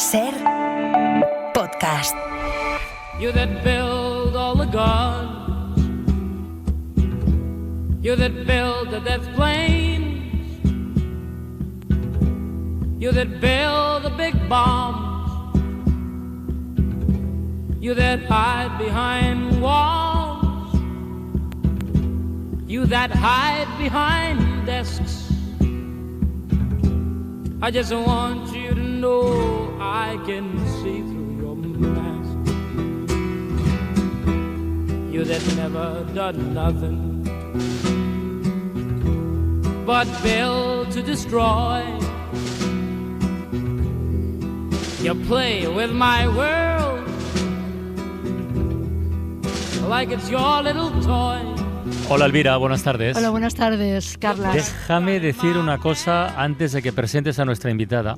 Ser podcast. You that build all the guns, you that build the death planes, you that build the big bombs, you that hide behind walls, you that hide behind desks. I just want you to know I can see through your mask. You that never done nothing but build to destroy. You play with my world like it's your little toy. Hola Elvira, buenas tardes. Hola, buenas tardes, Carla. Déjame decir una cosa antes de que presentes a nuestra invitada.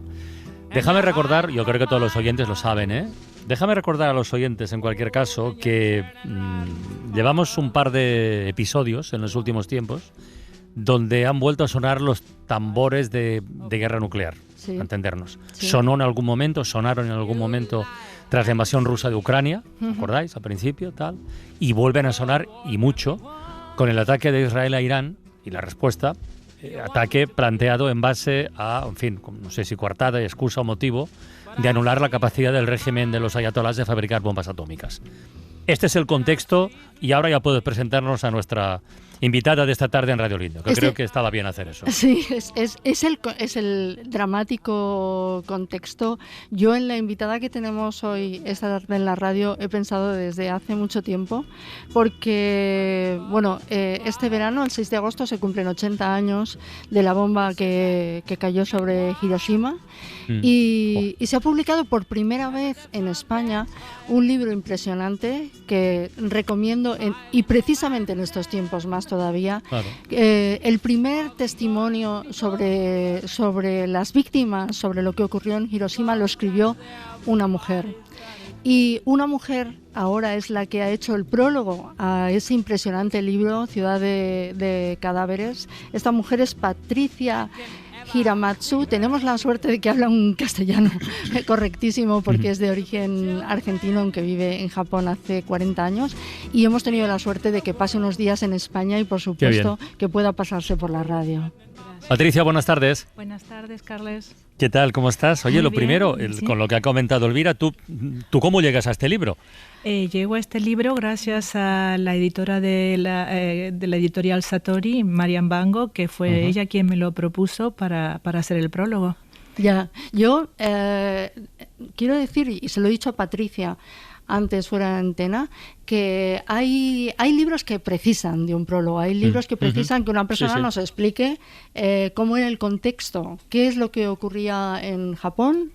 Déjame recordar, yo creo que todos los oyentes lo saben, Déjame recordar a los oyentes, en cualquier caso, que llevamos un par de episodios en los últimos tiempos donde han vuelto a sonar los tambores de guerra nuclear, Sí. a entendernos. Sí. Sonaron en algún momento tras la invasión rusa de Ucrania, ¿acordáis? Al principio, tal. Y vuelven a sonar, y mucho, con el ataque de Israel a Irán y la respuesta, ataque planteado en base a, en fin, no sé si coartada, excusa o motivo, de anular la capacidad del régimen de los ayatolás de fabricar bombas atómicas. Este es el contexto y ahora ya puedes presentarnos a nuestra invitada de esta tarde en Radio Lindo, que creo que estaba bien hacer eso. Sí, es el dramático contexto. Yo en la invitada que tenemos hoy esta tarde en la radio he pensado desde hace mucho tiempo, porque bueno, este verano, el 6 de agosto, se cumplen 80 años de la bomba que cayó sobre Hiroshima y se ha publicado por primera vez en España un libro impresionante que recomiendo, y precisamente en estos tiempos más todavía. Claro. El primer testimonio sobre las víctimas, sobre lo que ocurrió en Hiroshima, lo escribió una mujer. Y una mujer ahora es la que ha hecho el prólogo a ese impresionante libro, Ciudad de Cadáveres. Esta mujer es Patricia Hiramatsu. Tenemos la suerte de que habla un castellano correctísimo porque es de origen argentino, aunque vive en Japón hace 40 años, y hemos tenido la suerte de que pase unos días en España y por supuesto que pueda pasarse por la radio. Patricia, buenas tardes. Buenas tardes, Carles. ¿Qué tal? ¿Cómo estás? Oye, Muy lo bien, primero, sí. con lo que ha comentado Elvira, ¿tú cómo llegas a este libro? Llego a este libro gracias a la editora de la editorial Satori, Marian Bango, que fue ella quien me lo propuso para hacer el prólogo. Ya, yo quiero decir, y se lo he dicho a Patricia antes fuera de antena, que hay libros que precisan de un prólogo, hay libros que precisan que una persona nos explique cómo era el contexto, qué es lo que ocurría en Japón,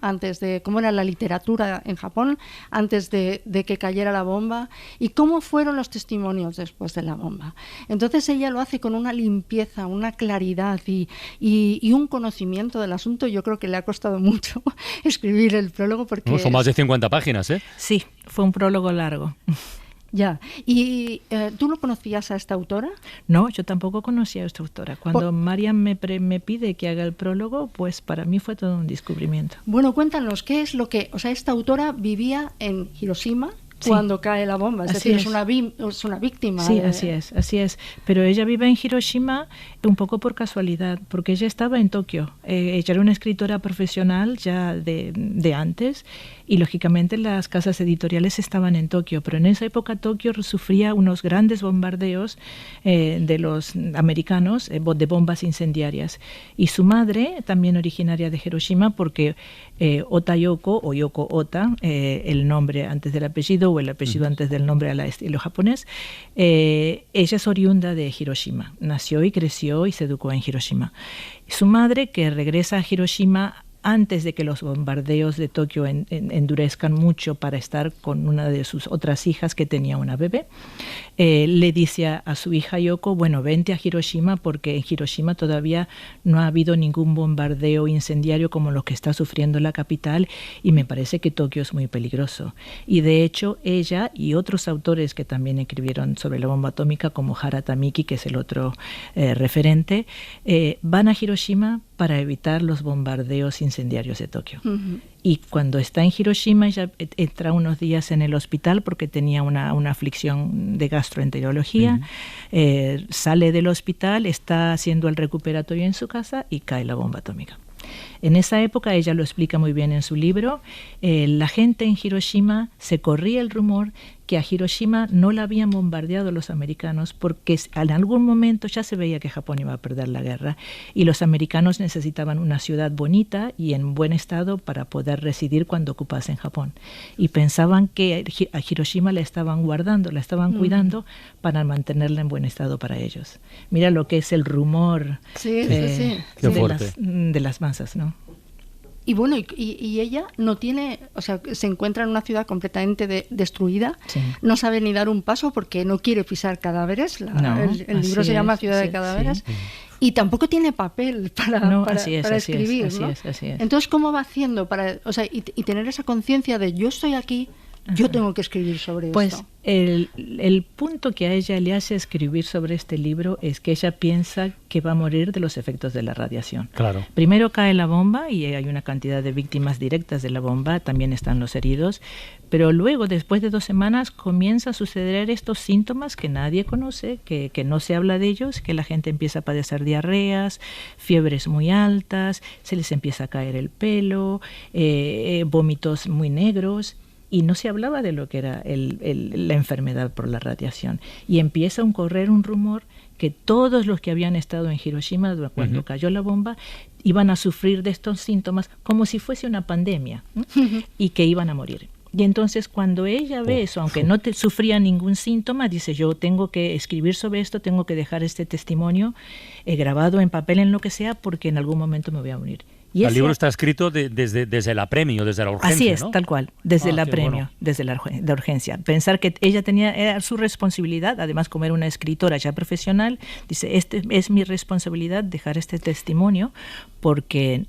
cómo era la literatura en Japón antes de que cayera la bomba y cómo fueron los testimonios después de la bomba. Entonces ella lo hace con una limpieza, una claridad y un conocimiento del asunto. Yo creo que le ha costado mucho escribir el prólogo porque... Son más de 50 páginas, ¿eh? Sí, fue un prólogo largo. Ya. ¿Y tú no conocías a esta autora? No, yo tampoco conocía a esta autora. Cuando Marian me pide que haga el prólogo, pues para mí fue todo un descubrimiento. Bueno, cuéntanos, ¿qué es lo que... O sea, esta autora vivía en Hiroshima cuando cae la bomba, es decir, es una víctima. Sí, así es. Pero ella vive en Hiroshima un poco por casualidad, porque ella estaba en Tokio. Ella era una escritora profesional ya de antes, y lógicamente las casas editoriales estaban en Tokio, pero en esa época Tokio sufría unos grandes bombardeos de los americanos, de bombas incendiarias. Y su madre, también originaria de Hiroshima, porque Ota Yoko, o Yoko Ota, el nombre antes del apellido, o el apellido antes del nombre al estilo japonés, ella es oriunda de Hiroshima, nació y creció y se educó en Hiroshima. Su madre, que regresa a Hiroshima antes de que los bombardeos de Tokio endurezcan mucho para estar con una de sus otras hijas que tenía una bebé, le dice a su hija Yoko, bueno, vente a Hiroshima porque en Hiroshima todavía no ha habido ningún bombardeo incendiario como lo que está sufriendo la capital y me parece que Tokio es muy peligroso. Y de hecho ella y otros autores que también escribieron sobre la bomba atómica como Hara Tamiki, que es el otro referente, van a Hiroshima para evitar los bombardeos incendiarios de Tokio. Y cuando está en Hiroshima, ella entra unos días en el hospital porque tenía una aflicción de gastroenterología, sale del hospital, está haciendo el recuperatorio en su casa y cae la bomba atómica. En esa época, ella lo explica muy bien en su libro, la gente en Hiroshima, se corría el rumor que a Hiroshima no la habían bombardeado los americanos porque en algún momento ya se veía que Japón iba a perder la guerra y los americanos necesitaban una ciudad bonita y en buen estado para poder residir cuando ocupasen Japón. Y pensaban que a Hiroshima la estaban guardando, la estaban cuidando para mantenerla en buen estado para ellos. Mira lo que es el rumor de las masas, ¿no? Y bueno, y ella no tiene, o sea, se encuentra en una ciudad completamente destruida, no sabe ni dar un paso porque no quiere pisar cadáveres, el libro se llama Ciudad de Cadáveres, y tampoco tiene papel para escribir, ¿no? Así es. Entonces, ¿cómo va haciendo para, o sea, y tener esa conciencia de yo estoy aquí, yo tengo que escribir sobre esto? Pues el punto que a ella le hace escribir sobre este libro es que ella piensa que va a morir de los efectos de la radiación. Claro. Primero cae la bomba y hay una cantidad de víctimas directas de la bomba, también están los heridos, pero luego, después de 2 semanas, comienza a suceder estos síntomas que nadie conoce, que no se habla de ellos, que la gente empieza a padecer diarreas, fiebres muy altas, se les empieza a caer el pelo, vómitos muy negros. Y no se hablaba de lo que era la enfermedad por la radiación. Y empieza a correr un rumor que todos los que habían estado en Hiroshima cuando cayó la bomba iban a sufrir de estos síntomas como si fuese una pandemia, ¿no? Y que iban a morir. Y entonces cuando ella ve eso, aunque no sufría ningún síntoma, dice, yo tengo que escribir sobre esto, tengo que dejar este testimonio grabado en papel, en lo que sea, porque en algún momento me voy a morir. El libro está escrito desde el apremio, desde la urgencia, así es, ¿no? tal cual, desde el apremio, bueno. desde la urgencia. Pensar que ella era su responsabilidad, además como era una escritora ya profesional, dice, es mi responsabilidad dejar este testimonio porque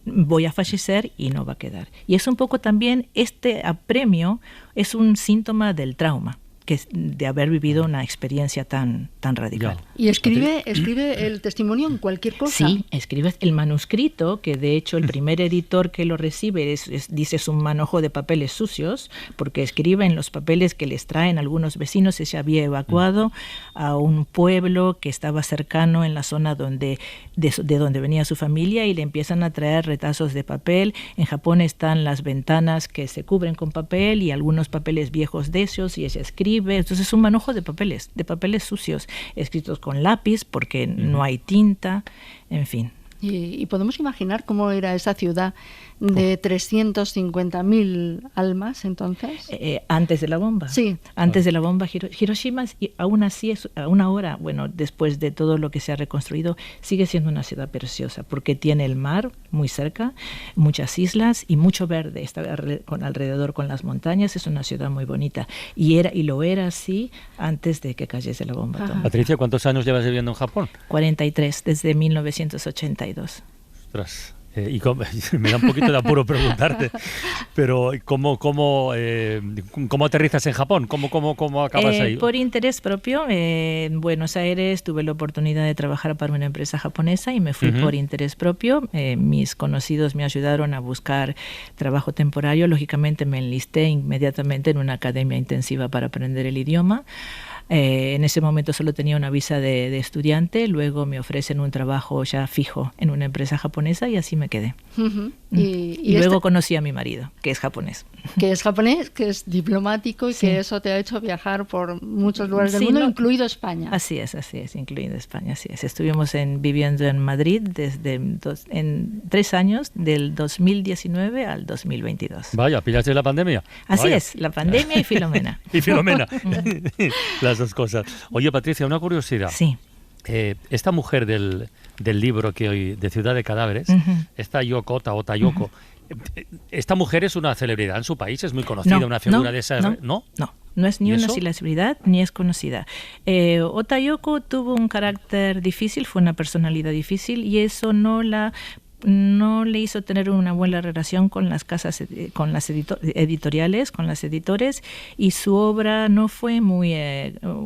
voy a fallecer y no va a quedar. Y es un poco también, este apremio es un síntoma del trauma, que es de haber vivido una experiencia tan radical. ¿Y escribe el testimonio en cualquier cosa? Sí, escribe el manuscrito, que de hecho el primer editor que lo recibe dice es un manojo de papeles sucios, porque escribe en los papeles que les traen algunos vecinos. Ella había evacuado a un pueblo que estaba cercano en la zona de donde venía su familia y le empiezan a traer retazos de papel. En Japón están las ventanas que se cubren con papel y algunos papeles viejos de esos y ella escribe. Entonces es un manojo de papeles sucios, escritos con lápiz porque no hay tinta, en fin. Y podemos imaginar cómo era esa ciudad de 350.000 almas entonces. Antes de la bomba. Sí. Antes de la bomba, Hiroshima, aún así, a una hora, bueno, después de todo lo que se ha reconstruido, sigue siendo una ciudad preciosa porque tiene el mar muy cerca, muchas islas y mucho verde. Está alrededor con las montañas, es una ciudad muy bonita. Y lo era así antes de que cayese la bomba atómica. Patricia, ¿cuántos años llevas viviendo en Japón? 43, desde 1982. Ostras. Y me da un poquito de apuro preguntarte, pero ¿cómo aterrizas en Japón? ¿Cómo acabas ahí? Por interés propio. En Buenos Aires tuve la oportunidad de trabajar para una empresa japonesa y me fui por interés propio. Mis conocidos me ayudaron a buscar trabajo temporario. Lógicamente me enlisté inmediatamente en una academia intensiva para aprender el idioma. En ese momento solo tenía una visa de estudiante, luego me ofrecen un trabajo ya fijo en una empresa japonesa y así me quedé. Y luego conocí a mi marido, que es japonés. Que es japonés, que es diplomático y que eso te ha hecho viajar por muchos lugares del mundo, incluido España. Así es, incluido España, así es. Estuvimos viviendo en Madrid en 3 años, del 2019 al 2022. Vaya, ¿pillaste la pandemia? Así es, la pandemia y Filomena. Y Filomena. Las dos cosas. Oye, Patricia, una curiosidad. Sí. Esta mujer del libro que hoy, de Ciudad de Cadáveres, esta Yoko Tayoko, esta mujer es una celebridad en su país, es muy conocida, una figura de esa... No es ni una celebridad ni es conocida. Tayoko tuvo un carácter difícil, fue una personalidad difícil y eso no la no le hizo tener una buena relación con las casas, con las editoriales, con las editores, y su obra no fue muy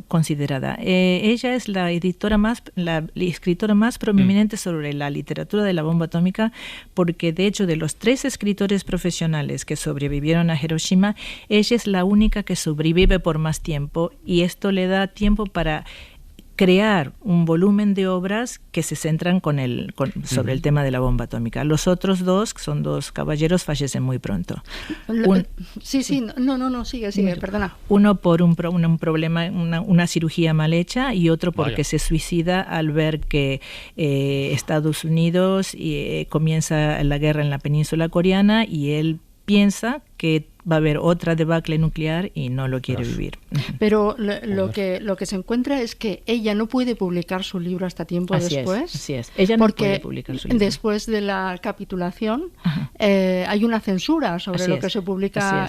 considerada. Ella es la escritora más prominente sobre la literatura de la bomba atómica, porque de hecho de los 3 escritores profesionales que sobrevivieron a Hiroshima, ella es la única que sobrevive por más tiempo, y esto le da tiempo para crear un volumen de obras que se centran sobre el tema de la bomba atómica. Los otros 2, que son 2 caballeros, fallecen muy pronto. Sigue, perdona. Uno por un problema, una cirugía mal hecha, y otro porque se suicida al ver que Estados Unidos comienza la guerra en la península coreana, y él piensa que va a haber otra debacle nuclear y no lo quiere vivir. Pero lo que se encuentra es que ella no puede publicar su libro hasta tiempo después. Así es. Ella no puede publicar su libro. Después de la capitulación hay una censura sobre lo que se publica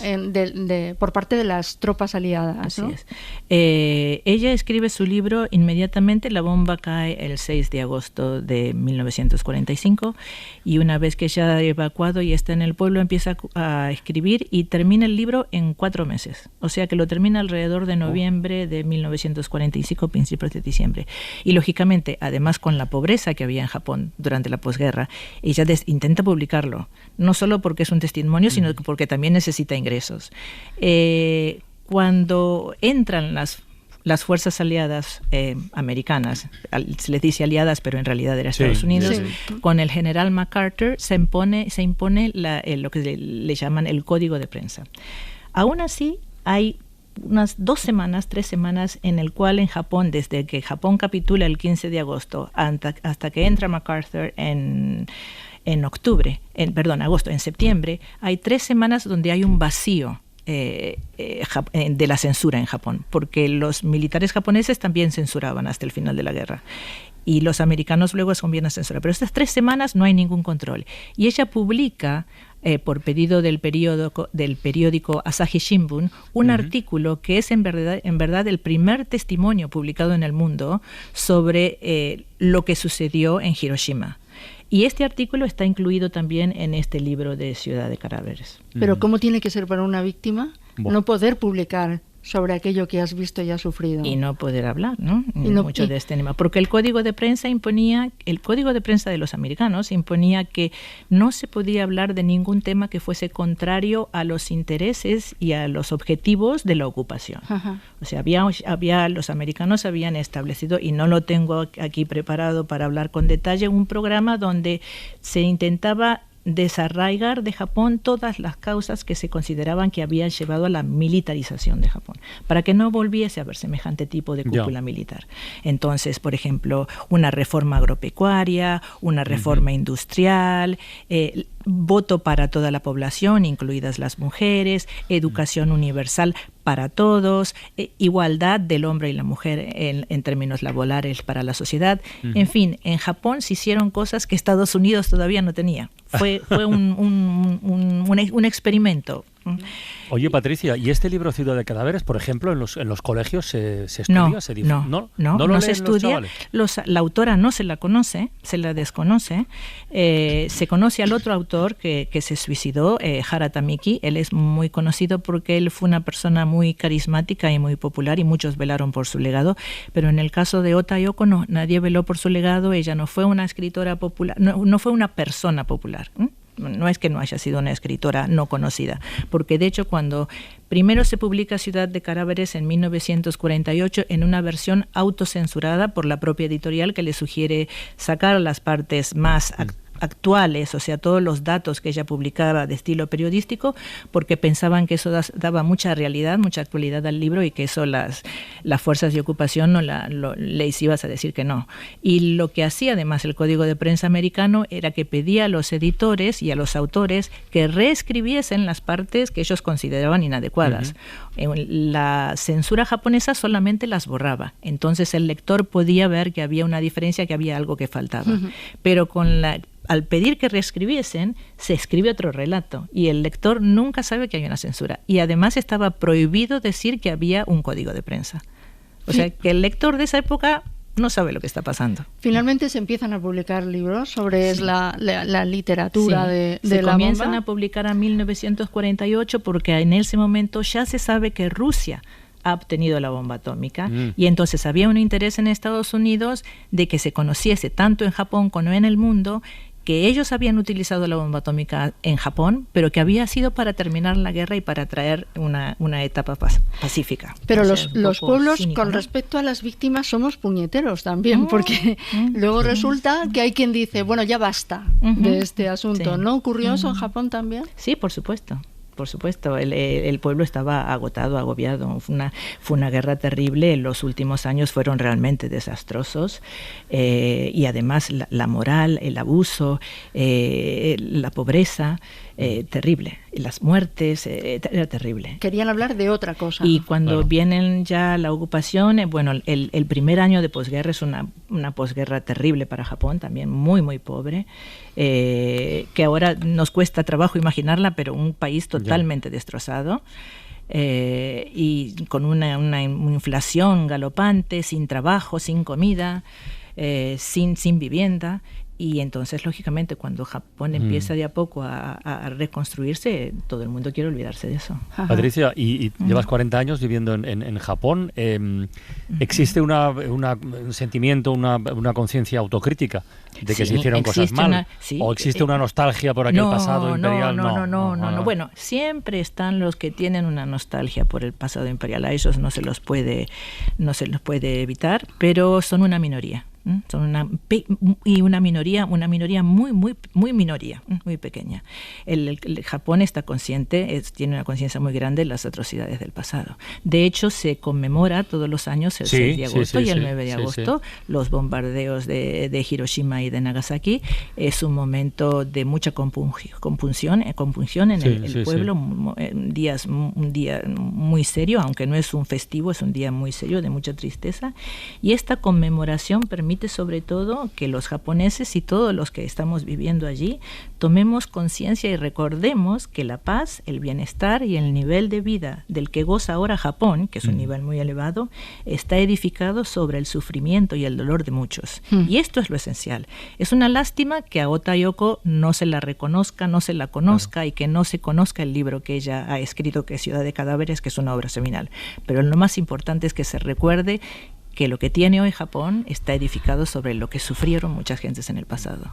por parte de las tropas aliadas. Así es. Ella escribe su libro inmediatamente. La bomba cae el 6 de agosto de 1945, y una vez que ya ha evacuado y está en el pueblo, empieza a escribir y termina el libro en 4 meses. O sea que lo termina alrededor de noviembre de 1945, principios de diciembre. Y lógicamente, además con la pobreza que había en Japón durante la posguerra, ella intenta publicarlo, no solo porque es un testimonio, sino porque también necesita ingresos. Cuando entran las fuerzas aliadas americanas, se les dice aliadas, pero en realidad era Estados Unidos, con el general MacArthur se impone lo que le llaman el código de prensa. Aún así, hay unas 3 semanas en el cual en Japón, desde que Japón capitula el 15 de agosto hasta que entra MacArthur en septiembre, hay 3 semanas donde hay un vacío de la censura en Japón, porque los militares japoneses también censuraban hasta el final de la guerra, y los americanos luego convienen a censurar, pero estas 3 semanas no hay ningún control, y ella publica por pedido del periódico Asahi Shimbun un artículo que es en verdad el primer testimonio publicado en el mundo sobre lo que sucedió en Hiroshima. Y este artículo está incluido también en este libro de Ciudad de Cadáveres. Pero ¿cómo tiene que ser para una víctima no poder publicar sobre aquello que has visto y has sufrido? Y no poder hablar, ¿no? Mucho de este tema. Porque el código de prensa de los americanos imponía que no se podía hablar de ningún tema que fuese contrario a los intereses y a los objetivos de la ocupación. O sea, los americanos habían establecido, y no lo tengo aquí preparado para hablar con detalle, un programa donde se intentaba desarraigar de Japón todas las causas que se consideraban que habían llevado a la militarización de Japón, para que no volviese a haber semejante tipo de cúpula militar. Entonces, por ejemplo, una reforma agropecuaria, una reforma industrial, voto para toda la población, incluidas las mujeres, educación universal para todos, igualdad del hombre y la mujer en términos laborales para la sociedad. En fin, en Japón se hicieron cosas que Estados Unidos todavía no tenía. Fue un experimento. Oye, Patricia, ¿y este libro Ciudad de Cadáveres, por ejemplo, en los colegios se estudia? No se estudia. La autora no se la conoce, se la desconoce. Se conoce al otro autor que se suicidó, Hara Tamiki. Él es muy conocido porque él fue una persona muy carismática y muy popular, y muchos velaron por su legado. Pero en el caso de Ota Yoko, no, nadie veló por su legado. Ella no fue una escritora popular, no fue una persona popular. No es que no haya sido una escritora no conocida, porque de hecho cuando primero se publica Ciudad de Cadáveres en 1948 en una versión autocensurada por la propia editorial, que le sugiere sacar las partes más actuales, o sea, todos los datos que ella publicaba de estilo periodístico, porque pensaban que eso daba mucha realidad, mucha actualidad al libro, y que eso las fuerzas de ocupación les ibas a decir que no. Y lo que hacía además el Código de Prensa americano era que pedía a los editores y a los autores que reescribiesen las partes que ellos consideraban inadecuadas. La censura japonesa solamente las borraba, entonces el lector podía ver que había una diferencia, que había algo que faltaba. Pero al pedir que reescribiesen, se escribe otro relato, y el lector nunca sabe que hay una censura. Y además estaba prohibido decir que había un código de prensa. O sea, que el lector de esa época no sabe lo que está pasando. Finalmente se empiezan a publicar libros sobre la literatura de la bomba. Se comienzan a publicar en 1948 porque en ese momento ya se sabe que Rusia ha obtenido la bomba atómica y entonces había un interés en Estados Unidos de que se conociese tanto en Japón como en el mundo que ellos habían utilizado la bomba atómica en Japón, pero que había sido para terminar la guerra y para traer una etapa pacífica. Pero los pueblos, cínico, con respecto a las víctimas, somos puñeteros también, porque luego resulta que hay quien dice, bueno, ya basta de este asunto. ¿No ocurrió eso en Japón también? Sí, por supuesto. Por supuesto, el pueblo estaba agotado, agobiado. Fue una guerra terrible. Los últimos años fueron realmente desastrosos. Y además la moral, el abuso, la pobreza, terrible. Las muertes, era terrible. Querían hablar de otra cosa. Y cuando vienen ya la ocupación, bueno, el primer año de posguerra es una posguerra terrible para Japón, también muy, muy pobre, que ahora nos cuesta trabajo imaginarla, pero un país totalmente destrozado. Y con una inflación galopante, sin trabajo, sin comida, sin vivienda. Y entonces, lógicamente, cuando Japón empieza de a poco a reconstruirse, todo el mundo quiere olvidarse de eso. Patricia, y llevas 40 años viviendo en Japón. ¿Existe un sentimiento, una conciencia autocrítica de que se hicieron cosas mal? ¿O existe una nostalgia por aquel pasado imperial? No. Bueno, siempre están los que tienen una nostalgia por el pasado imperial. A ellos no se los puede evitar, pero son una minoría. Son una minoría muy minoría, muy pequeña. El Japón está consciente, tiene una conciencia muy grande de las atrocidades del pasado. De hecho, se conmemora todos los años el 6 de agosto y el 9 de agosto los bombardeos de Hiroshima y de Nagasaki. Es un momento de mucha compunción en el pueblo. Un día muy serio, aunque no es un festivo, es un día muy serio, de mucha tristeza. Y esta conmemoración permite sobre todo que los japoneses y todos los que estamos viviendo allí tomemos conciencia y recordemos que la paz, el bienestar y el nivel de vida del que goza ahora Japón, que es un nivel muy elevado, está edificado sobre el sufrimiento y el dolor de muchos. Y esto es lo esencial. Es una lástima que a Ota Yoko no se la reconozca, no se la conozca y que no se conozca el libro que ella ha escrito, que es Ciudad de Cadáveres, que es una obra seminal. Pero lo más importante es que se recuerde que lo que tiene hoy Japón está edificado sobre lo que sufrieron muchas gentes en el pasado.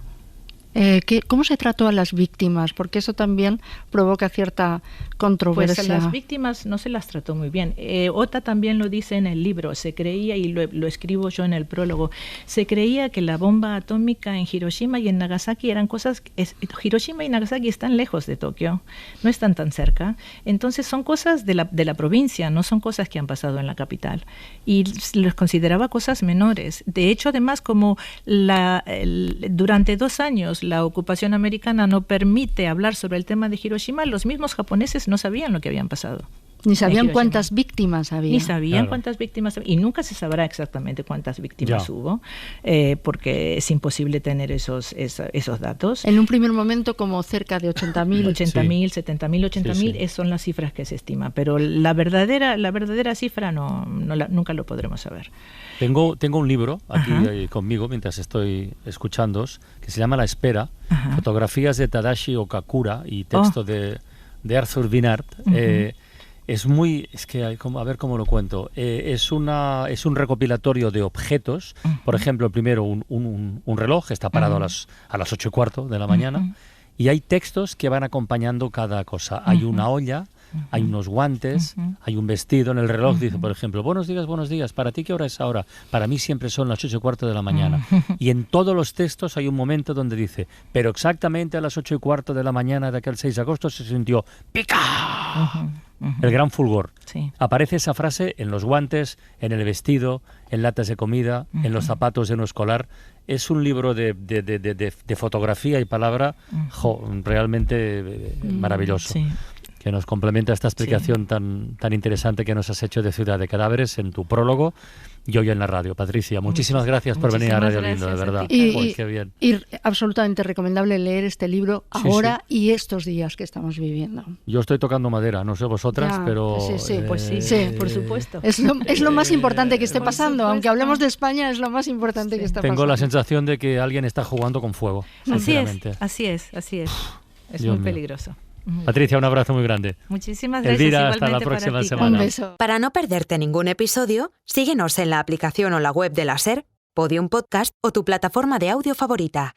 ¿Cómo se trató a las víctimas? Porque eso también provoca cierta controversia. Pues a las víctimas no se las trató muy bien. Ota también lo dice en el libro, se creía, y lo escribo yo en el prólogo, se creía que la bomba atómica en Hiroshima y en Nagasaki eran cosas... Hiroshima y Nagasaki están lejos de Tokio, no están tan cerca, entonces son cosas de la provincia, no son cosas que han pasado en la capital. Y los consideraba cosas menores. De hecho, además, como durante 2 años la ocupación americana no permite hablar sobre el tema de Hiroshima, los mismos japoneses no sabían lo que habían pasado. Ni sabían cuántas víctimas había. Ni sabían cuántas víctimas había. Y nunca se sabrá exactamente cuántas víctimas hubo, porque es imposible tener esos datos. En un primer momento como cerca de 80.000. 80.000, 70.000, 80.000 son las cifras que se estima, pero la verdadera cifra nunca lo podremos saber. Tengo un libro aquí conmigo mientras estoy escuchándoos que se llama La Espera, fotografías de Tadashi Okakura y texto de Arthur Winard. Es que a ver cómo lo cuento. Es un recopilatorio de objetos. Por ejemplo, primero un reloj que está parado a las 8:15 de la mañana, y hay textos que van acompañando cada cosa. Hay una olla, hay unos guantes, hay un vestido. En el reloj dice, por ejemplo, buenos días, ¿para ti qué hora es ahora? Para mí siempre son las 8:15 de la mañana. Y en todos los textos hay un momento donde dice, pero exactamente a las 8:15 de la mañana de aquel 6 de agosto se sintió ¡pica! El gran fulgor. Sí. Aparece esa frase en los guantes, en el vestido, en latas de comida, en los zapatos de un escolar. Es un libro de fotografía y palabra realmente maravilloso. Sí. que nos complementa esta explicación tan interesante que nos has hecho de Ciudad de Cadáveres en tu prólogo y hoy en la radio. Patricia, muchísimas gracias por venir a Radio Lindo, de verdad. Qué bien. Y absolutamente recomendable leer este libro ahora y estos días que estamos viviendo. Yo estoy tocando madera, no sé vosotras, pero... Sí, pues sí, por supuesto. Es lo más importante que esté pasando, aunque hablemos de España, es lo más importante que está pasando. Tengo la sensación de que alguien está jugando con fuego. Así es. Es muy peligroso. Patricia, un abrazo muy grande. Muchísimas gracias. Elvira, hasta la próxima semana. Un beso. Para no perderte ningún episodio, síguenos en la aplicación o la web de la SER, Podium Podcast o tu plataforma de audio favorita.